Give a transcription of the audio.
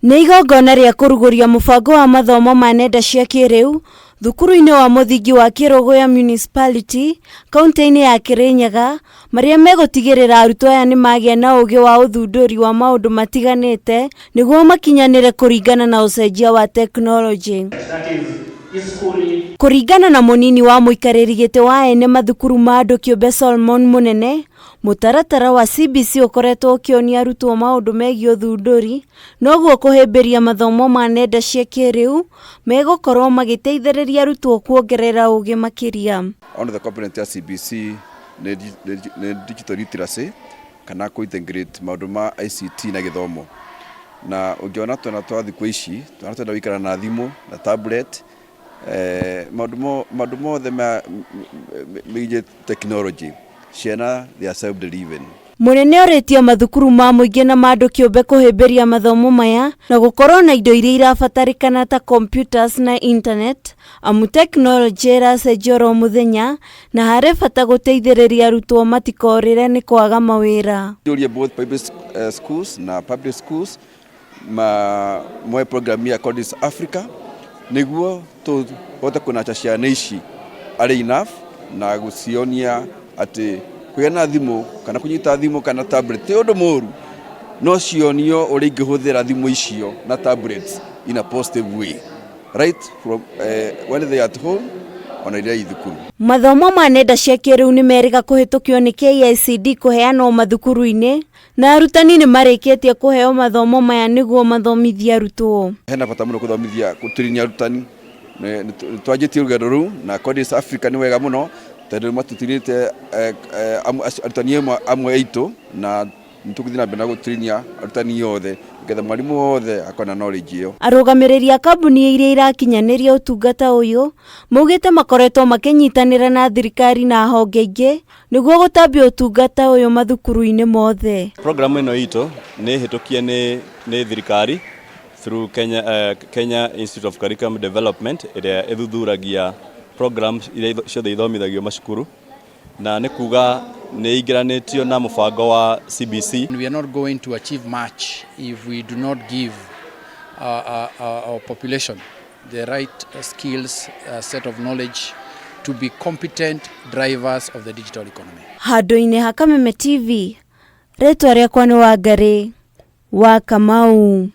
Nĩ igongona rĩa kũrugũria mũbango wa mathomo ma nenda cia kĩrĩu thukuru-inĩ wa mũthingi wa Kĩrũgũ ya municipality kaunti-inĩ ya Kirinyaga, marĩa megũtigĩrĩra arutwo aya nĩ magĩa na ũgĩ wa ũthundũri wa maũndũ matiganĩte nĩguo makinyanĩre kũringana na ũcenjia wa tekinoronjĩ. Kũringana na mũnini wa mũikarĩri gĩtĩ wa ene mathukuru ma ANDU KIUMBE Solomon Munene, mũtaratara wa CBC ũkoretwo ũkĩonia arutwo maũndũ megiĩ ũthundũri, noguo kũhĩmbĩria mathomo ma nenda cia kĩrĩu megũkorwo magĩteithĩrĩria arutwo kuongerera ũgĩ makĩria. One of the components ya CBC nĩ digital literacy kana kũ-integrate maũndũ ma ICT na gĩthomo. Na ũngĩona twana twa thikũ ici, twana twenda gũikara na thimũ na tablet, maũndũ mothe megiĩ technology, ciana they are self-driven. Munene orĩtie mathukuru ma mũingĩ na ma ANDU kĩũmbe kũhĩmbĩria mathomo maya na gũkorwo na indo iria irabatarĩkana ta computers na internet, amu tekinoronjĩ ĩracenjia oro mũthenya na harĩ bata gũteithĩrĩria arutwo matikorĩre nĩ kwaga mawĩra. Both private schools na public schools moe program ya Codis Africa nĩguo tũhote kũnacha ciana ici arĩ enough na gũcionia atĩ kwĩna na thimũ kana kũnyita thimũ kana tablet ti ũndũ mũru, no cionio ũrĩa ingĩhũthĩra thimũ icio na tablets in a positive way, right from when they are at home ona iria ithukuru. Mathomo ma nenda cia kĩrĩu nĩ merĩga kũhĩtũkio nĩ KICD kũheanwo mathukuru-inĩ na arutani nĩ marĩkĩtie kũheo mathomo maya nĩguo mathomithie arutwo. Hena bata mũno gũthomithia gũtũrinia arutani, twanjĩtie rũgendo rũu na Codis Africa nĩ wega mũno tondũ matutirĩte arutani amwe aitũ na nĩtũgũthiĩ na mbere na gũtũrinia arutani othe nĩgetha mwarimũ wothe akona knowledge ĩyo. Arũgamĩrĩri a kambuni iria irakinyanĩria ũtungata ũyũ maugĩte makoretwo makĩnyitanĩra na thirikari na honge ingĩ nĩguo gũtambia ũtungata ũyũ mathukuru-inĩ mothe. Program ĩno itũ nĩ hĩtũkie nĩ thirikari through Kenya Institute of Curriculum Development ĩrĩa ĩthuthuragia programs iria ciothe ithomithagio macukuru na nĩ kuga nĩ ingĩranĩtio na mũbango wa CBC. We are not going to achieve much if we do not give our population the right skills, set of knowledge to be competent drivers of the digital economy. Handũ-inĩ ha Kameme TV, rĩtwa rĩakwa nĩ Wangari wa Kamau.